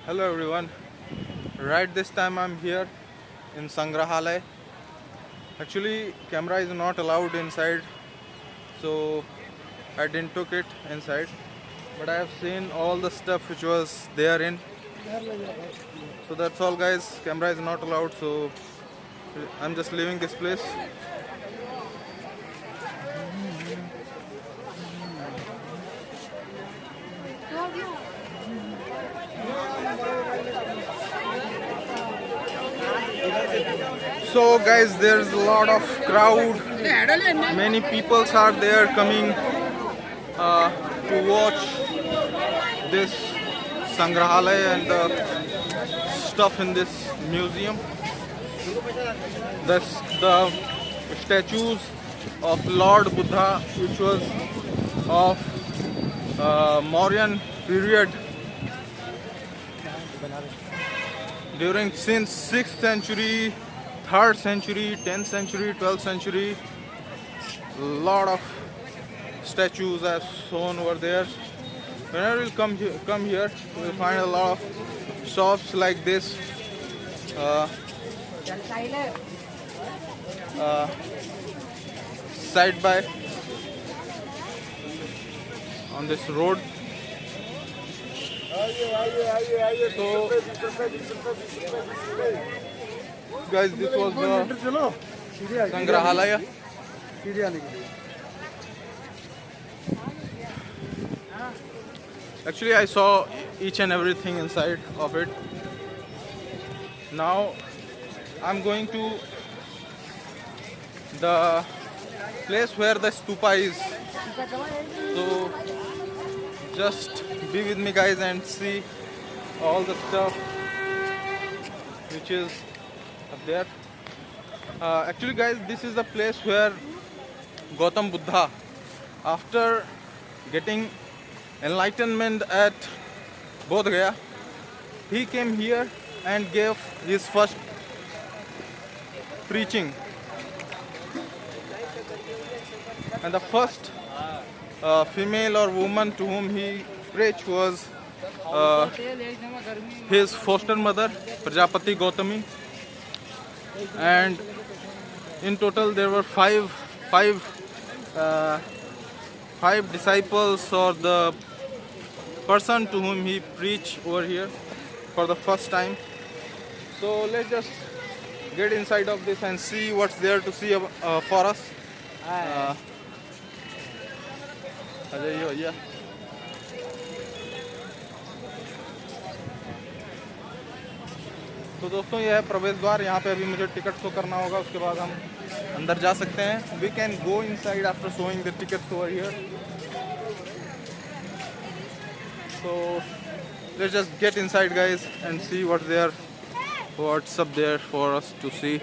Hello everyone. Right this time I'm here in Sangrahalaya. Actually camera is not allowed inside, so I didn't took it inside. But I have seen all the stuff which was there in. So that's all guys. Camera is not allowed, so I'm just leaving this place. So guys, there's a lot of crowd. Many peoples are there coming to watch this Sangrahalaya and the stuff in this museum. The statues of Lord Buddha, which was of Mauryan period, during since 6th century, 3rd century, 10th century, 12th century. Lot of statues are shown over there. Whenever you come here, you will find a lot of shops like this. Side by on this road. So, guys, this was the Sangrahalaya. Actually, I saw each and everything inside of it. Now, I'm going to the place where the stupa is. So, just be with me guys and see all the stuff which is up there. Actually guys, this is the place where Gautam Buddha, after getting enlightenment at Bodh Gaya, he came here and gave his first preaching. And the first female or woman to whom he preached was his foster mother, Prajapati Gautami. And in total there were five disciples, or the person to whom he preached over here for the first time. So let's just get inside of this and see what's there to see for us. तो दोस्तों ये है प्रवेश द्वार. यहाँ पे अभी मुझे टिकट शो करना होगा, उसके बाद हम अंदर जा सकते हैं. We can go inside after showing the tickets over here. So let's just get inside guys and see what's up there for us to see.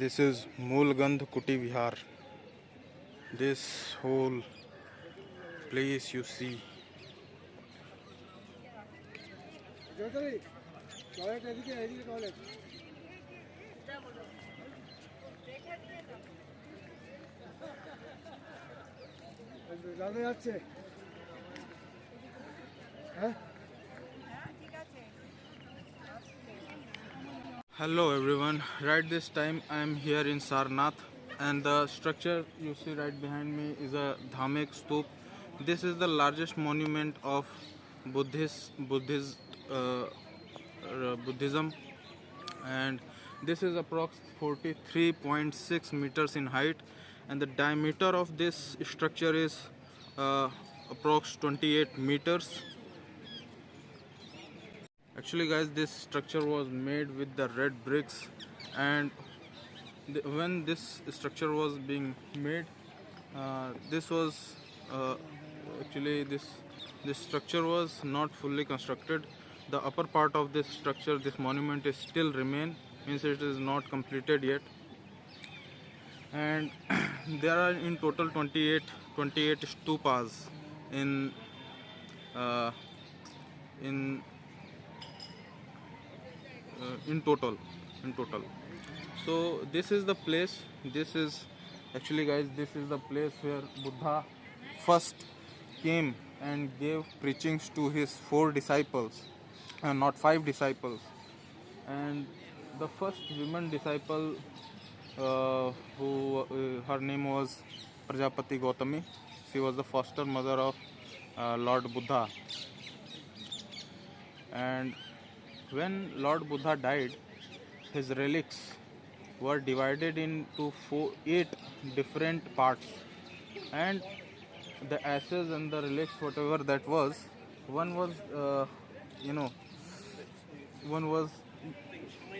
This is Mulgandh Kuti Vihar. This whole place you see. Hello everyone, right this time I am here in Sarnath, and the structure you see right behind me is a Dhamek Stup. This is the largest monument of Buddhism, and this is approx 43.6 meters in height, and the diameter of this structure is approx 28 meters. Actually guys, this structure was made with the red bricks, and when this structure was being made, this was actually this structure was not fully constructed. The upper part of this structure, this monument, is still remain, means it is not completed yet. And there are in total 28 stupas in total. So this is the place. This is actually guys, this is the place where Buddha first came and gave preachings to his 4 disciples, not 5 disciples. And the first woman disciple, her name was Prajapati Gautami. She was the foster mother of Lord Buddha. And when Lord Buddha died, his relics were divided into 8 different parts, and the ashes and the relics, whatever that was, one was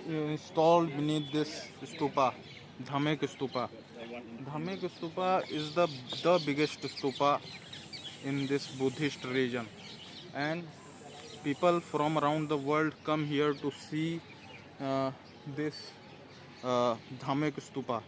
installed beneath this stupa, Dhamek Stupa. Dhamek Stupa is the biggest stupa in this Buddhist region, and people from around the world come here to see this Dhamek Stupa.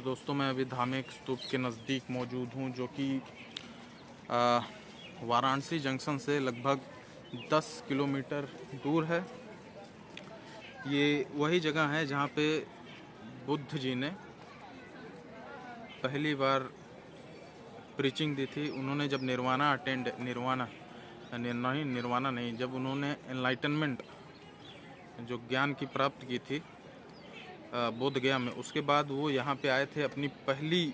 दोस्तों, मैं अभी धामेक स्तूप के नज़दीक मौजूद हूँ, जो कि Varanasi junction से लगभग 10 किलोमीटर दूर है। ये वही जगह है जहाँ पे बुद्ध जी ने पहली बार प्रीचिंग दी थी। उन्होंने जब निर्वाणा नहीं, जब उन्होंने एनलाइटनमेंट, जो ज्ञान की प्राप्त की थी बोध गया में, उसके बाद वो यहाँ पे आए थे। अपनी पहली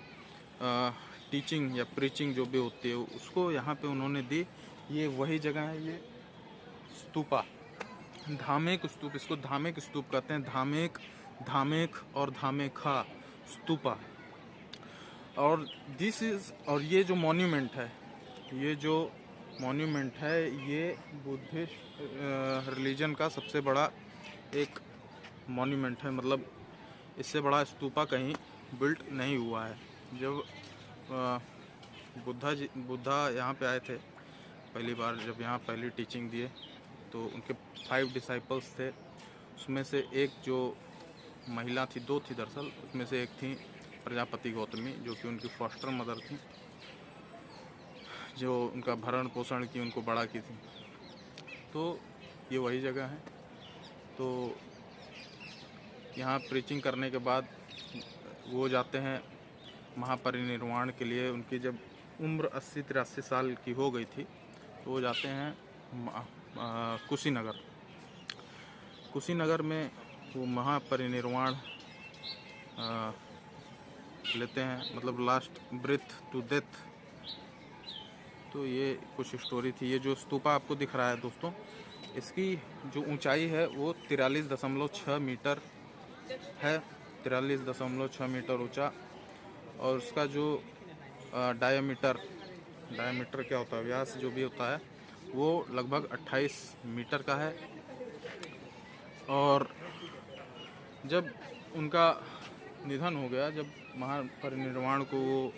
टीचिंग या प्रीचिंग जो भी होती है उसको यहाँ पे उन्होंने दी। ये वही जगह है, ये स्तूपा, धामेक स्तूप, इसको धामेक स्तूप कहते हैं। धामेक और धामेखा स्तूपा। और ये जो मॉन्यूमेंट है, ये बुद्धिस्ट रिलीजन का सबसे बड़ा एक मॉन्यूमेंट है। मतलब इससे बड़ा स्तूपा कहीं बिल्ट नहीं हुआ है। जब बुद्धा यहाँ पे आए थे पहली बार जब यहाँ पहली टीचिंग दिए तो उनके 5 डिसाइपल्स थे। उसमें से एक जो महिला थी, 2 थी दरअसल, उसमें से एक थी प्रजापति गौतमी, जो कि उनकी फॉस्टर मदर थी, जो उनका भरण पोषण की, उनको बड़ा की थी। तो ये वही जगह है। तो यहाँ प्रीचिंग करने के बाद वो जाते हैं महापरिनिर्वाण के लिए। उनकी जब उम्र 80-83 साल की हो गई थी तो वो जाते हैं कुशीनगर। कुशीनगर में वो महापरिनिर्वाण लेते हैं, मतलब लास्ट ब्रेथ टू डेथ। तो ये कुछ स्टोरी थी। ये जो स्तूपा आपको दिख रहा है दोस्तों, इसकी जो ऊंचाई है वो 43.6 मीटर है, 43.6 मीटर ऊंचा। और उसका जो डायमीटर क्या होता है, व्यास जो भी होता है, वो लगभग 28 मीटर का है। और जब उनका निधन हो गया, जब महापरिनिर्वाण को वो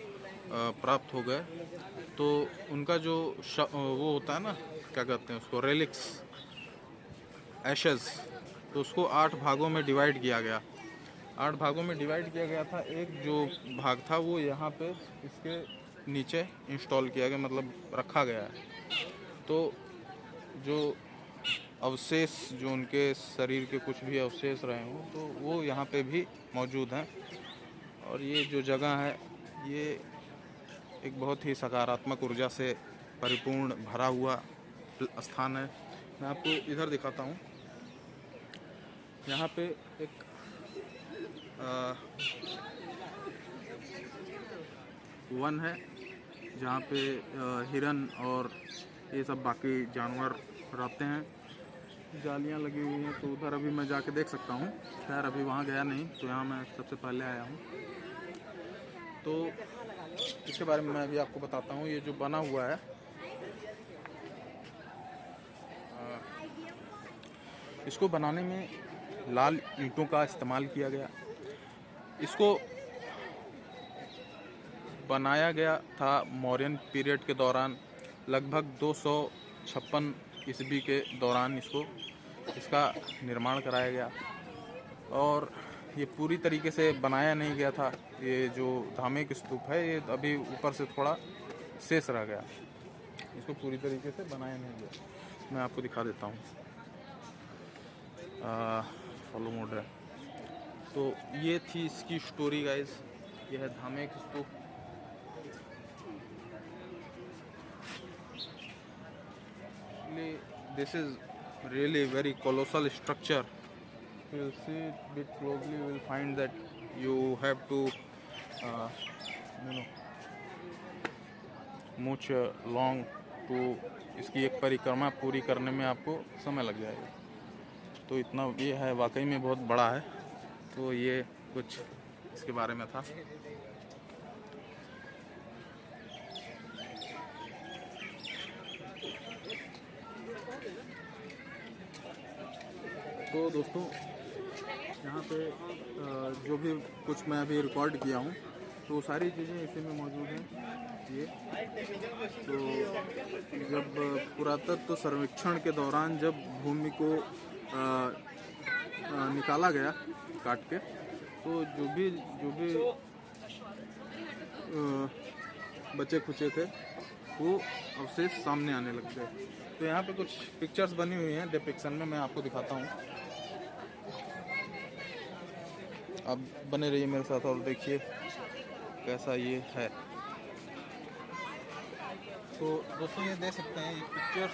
प्राप्त हो गए, तो उनका जो वो होता है ना, क्या कहते हैं उसको, रेलिक्स, एशेस, तो उसको 8 भागों में डिवाइड किया गया। 8 भागों में डिवाइड किया गया था। एक जो भाग था वो यहाँ पे इसके नीचे इंस्टॉल किया गया, मतलब रखा गया है। तो जो अवशेष, जो उनके शरीर के कुछ भी अवशेष रहे हों, तो वो यहाँ पे भी मौजूद हैं। और ये जो जगह है, ये एक बहुत ही सकारात्मक ऊर्जा से परिपूर्ण भरा हुआ स्थान है। मैं आपको इधर दिखाता हूँ। यहाँ पे एक वन है जहाँ पे हिरन और ये सब बाकी जानवर रहते हैं। जालियाँ लगी हुई हैं, तो उधर अभी मैं जाके देख सकता हूँ। खैर अभी वहाँ गया नहीं, तो यहाँ मैं सबसे पहले आया हूँ। तो इसके बारे में मैं अभी आपको बताता हूँ। ये जो बना हुआ है, इसको बनाने में लाल ईंटों का इस्तेमाल किया गया। इसको बनाया गया था मौर्यन पीरियड के दौरान, लगभग 256 ईस्वी के दौरान इसका निर्माण कराया गया। और ये पूरी तरीके से बनाया नहीं गया था। ये जो धार्मिक स्तूप है, ये अभी ऊपर से थोड़ा शेष रह गया, इसको पूरी तरीके से बनाया नहीं गया। मैं आपको दिखा देता हूँ, फॉलो मोड है। तो ये थी इसकी स्टोरी गाइस। यह है धार्मिक स्तूप। This is really very colossal structure. If you see it a bit closely, you will find that you have to much long to इसकी एक परिक्रमा पूरी करने में आपको समय लग जाएगा। तो इतना ये है, वाकई में बहुत बड़ा है। तो ये कुछ इसके बारे में था। तो दोस्तों, यहाँ पे जो भी कुछ मैं अभी रिकॉर्ड किया हूँ, तो सारी चीज़ें इसी में मौजूद हैं। ये तो जब पुरातत्व सर्वेक्षण के दौरान जब भूमि को निकाला गया काट के, तो जो भी बचे खुचे थे वो अवशेष सामने आने लग गए। तो यहाँ पे कुछ पिक्चर्स बनी हुई हैं डिपिक्शन में, मैं आपको दिखाता हूँ। आप बने रहिए मेरे साथ और देखिए कैसा ये है। तो दोस्तों ये देख सकते हैं, ये pictures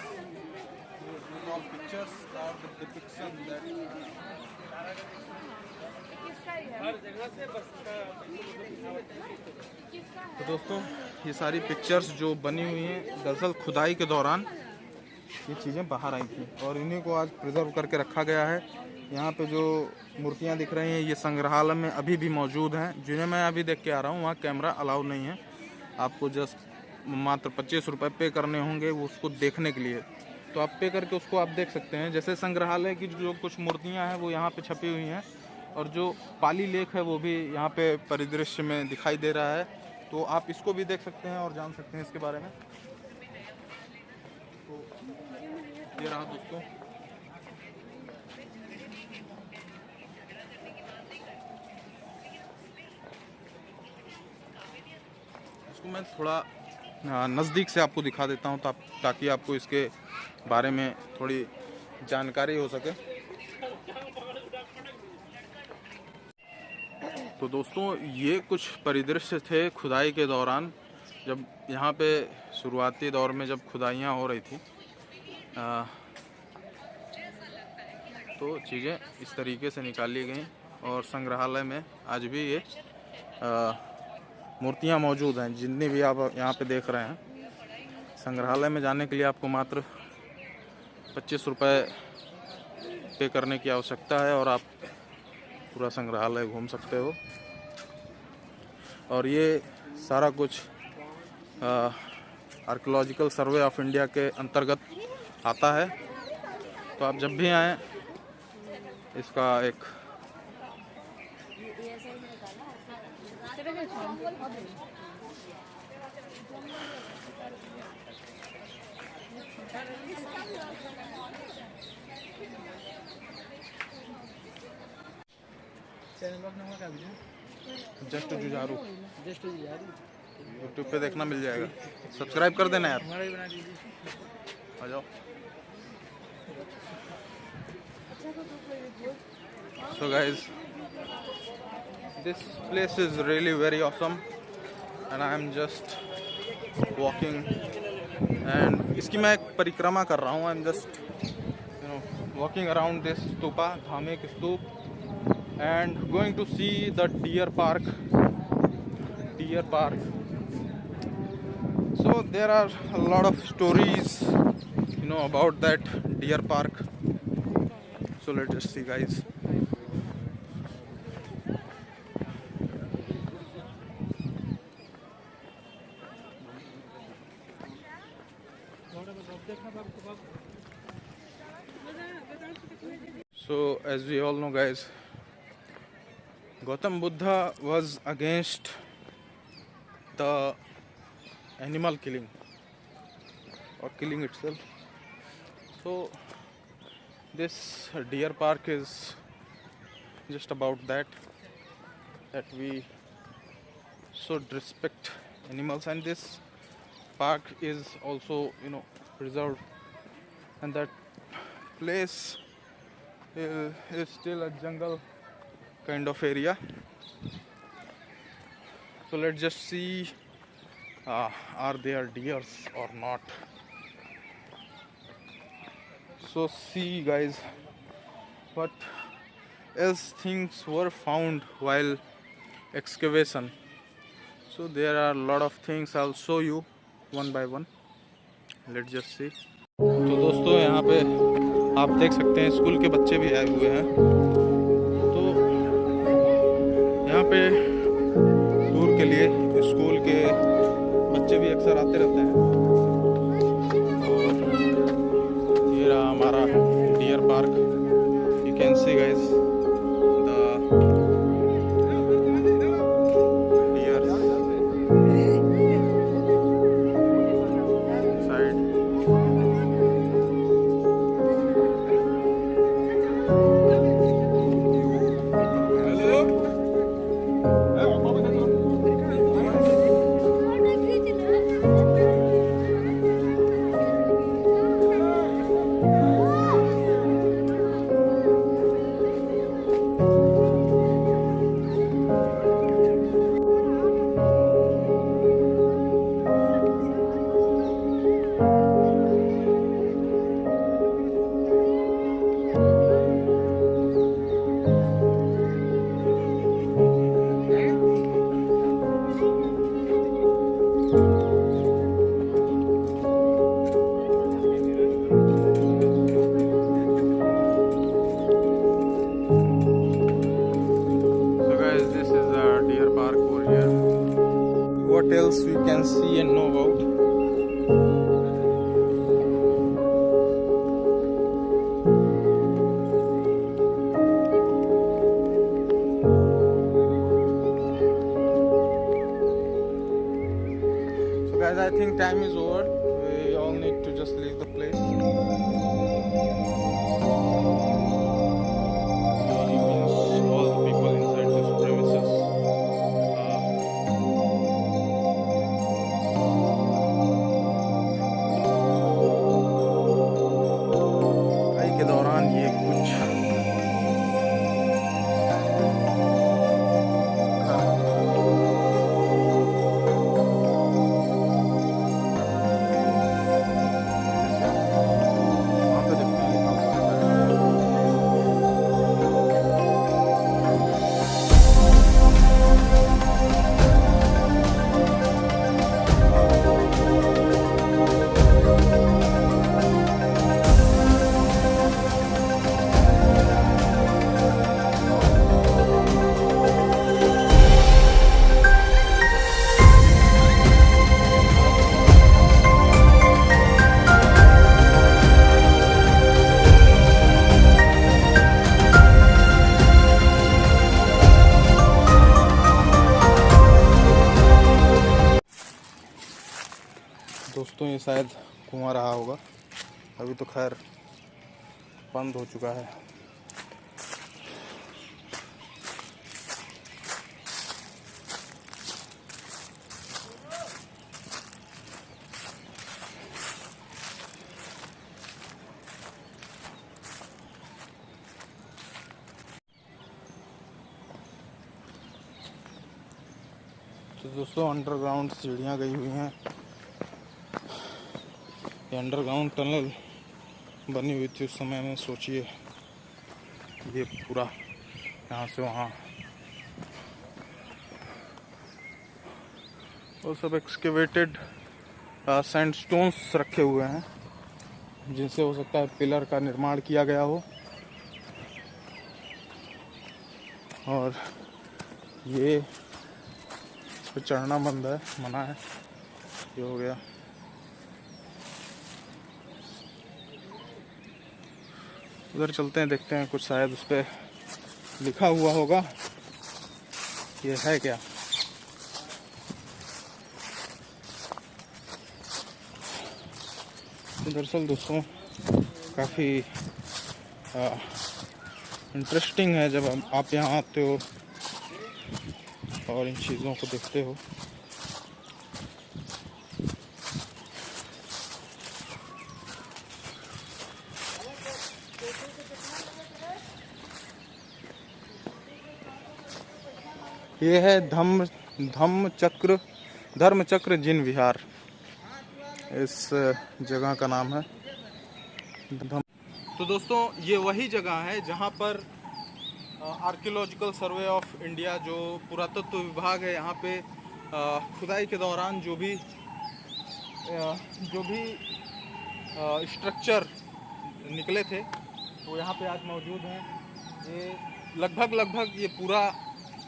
are the depiction that तो दोस्तों, ये सारी पिक्चर्स जो बनी हुई हैं, दरअसल खुदाई के दौरान ये चीज़ें बाहर आई थी और इन्हीं को आज प्रिजर्व करके रखा गया है। यहाँ पे जो मूर्तियाँ दिख रही हैं, ये संग्रहालय में अभी भी मौजूद हैं, जिन्हें मैं अभी देख के आ रहा हूँ। वहाँ कैमरा अलाउ नहीं है, आपको जस्ट मात्र 25 रुपये पे करने होंगे वो उसको देखने के लिए। तो आप पे करके उसको आप देख सकते हैं। जैसे संग्रहालय की जो कुछ मूर्तियाँ हैं वो यहाँ पे छपी हुई हैं, और जो पाली लेक है वो भी यहाँ पे परिदृश्य में दिखाई दे रहा है। तो आप इसको भी देख सकते हैं और जान सकते हैं इसके बारे में। ये रहा दोस्तों, इसको मैं थोड़ा नज़दीक से आपको दिखा देता हूँ ताकि आपको इसके बारे में थोड़ी जानकारी हो सके। तो दोस्तों ये कुछ परिदृश्य थे खुदाई के दौरान, जब यहाँ पे शुरुआती दौर में जब खुदाइयाँ हो रही थी। तो चीज़ें इस तरीके से निकाली गई और संग्रहालय में आज भी ये मूर्तियाँ मौजूद हैं। जितनी भी आप यहाँ पे देख रहे हैं, संग्रहालय में जाने के लिए आपको मात्र 25 रुपये पे करने की आवश्यकता है और आप पूरा संग्रहालय घूम सकते हो। और ये सारा कुछ आर्कियोलॉजिकल सर्वे ऑफ इंडिया के अंतर्गत आता है। तो आप जब भी आएँ इसका एक जस्ट जुझारू यूट्यूब पे देखना मिल जाएगा। सब्सक्राइब कर देना यार, आ जाओ। So guys, this place is really very awesome and I am just walking and इसकी मैं एक परिक्रमा कर रहा हूँ। I am just walking around this stupa, Dhamik Stup, and going to see the deer park. So there are a lot of stories about that deer park. So let's just see guys. So as we all know guys, Gautam Buddha was against the animal killing or killing itself. So this deer park is just about that we should respect animals, and this park is also preserved, and that place is still a jungle kind of area. So let's just see are there deers or not. So see guys, what else things were found while excavation. So there are a lot of things, I'll show you one by one. Let's just see. तो दोस्तों यहाँ पे आप देख सकते हैं school के बच्चे भी आए हुए हैं। तो यहाँ पे टूर के लिए स्कूल के बच्चे भी अक्सर आते रहते हैं। और ये रहा हमारा deer park. You can see guys what else we can see and know about. So guys, I think time is over. We all need to just leave the place. दोस्तों ये शायद कुआं रहा होगा, अभी तो खैर बंद हो चुका है। तो दोस्तों अंडरग्राउंड सीढ़ियाँ गई हुई हैं। ये अंडरग्राउंड टनल बनी हुई थी उस समय में, सोचिए ये पूरा यहाँ से वहाँ, वो सब एक्सकेवेटेड सैंडस्टोन्स रखे हुए हैं जिनसे हो सकता है पिलर का निर्माण किया गया हो। और ये इस पर चढ़ना बंद है, मना है। ये हो गया। उधर चलते हैं, देखते हैं, कुछ शायद उस पर लिखा हुआ होगा। ये है क्या? तो दरअसल दोस्तों काफ़ी इंटरेस्टिंग है जब आप यहाँ आते हो और इन चीज़ों को देखते हो। ये है धर्मचक्र जिन विहार, इस जगह का नाम है। तो दोस्तों ये वही जगह है जहाँ पर आर्कियोलॉजिकल सर्वे ऑफ इंडिया, जो पुरातत्व विभाग है, यहाँ पे खुदाई के दौरान जो भी स्ट्रक्चर निकले थे वो यहाँ पे आज मौजूद हैं। ये लगभग ये पूरा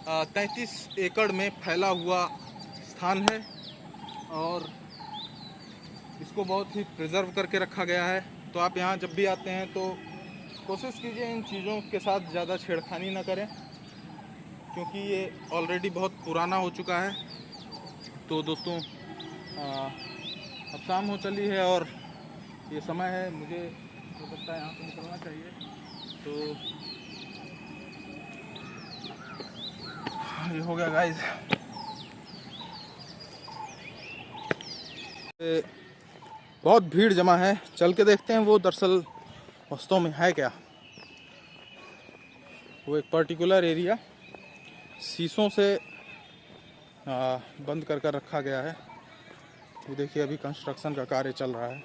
33 एकड़ में फैला हुआ स्थान है और इसको बहुत ही प्रिजर्व करके रखा गया है। तो आप यहाँ जब भी आते हैं तो कोशिश कीजिए इन चीज़ों के साथ ज़्यादा छेड़खानी ना करें, क्योंकि ये ऑलरेडी बहुत पुराना हो चुका है। तो दोस्तों अब शाम हो चली है और ये समय है, मुझे हो सकता है यहाँ से निकलना चाहिए। तो ये हो गया गाइस। बहुत भीड़ जमा है, चल के देखते हैं वो दरअसल वास्तव में है क्या। वो एक पर्टिकुलर एरिया शीशों से बंद कर रखा गया है। ये देखिए अभी कंस्ट्रक्शन का कार्य चल रहा है।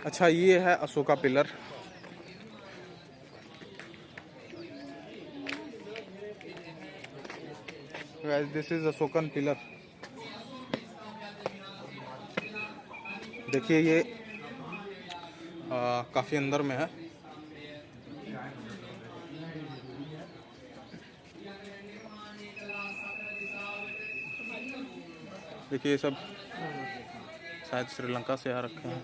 अच्छा, ये है Ashoka pillar. This is Ashokan pillar. देखिए ये काफ़ी अंदर में है। देखिए ये सब शायद श्रीलंका से आ रखे हैं।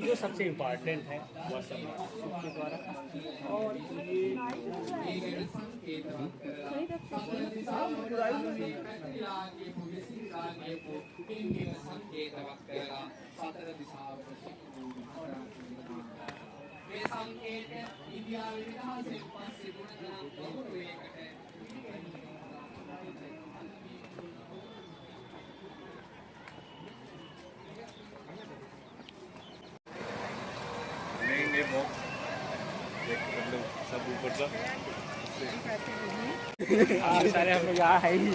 ये सबसे इम्पोर्टेंट है के द्वारा। और सब ऊपर का सारे हम लोग यहाँ है ही।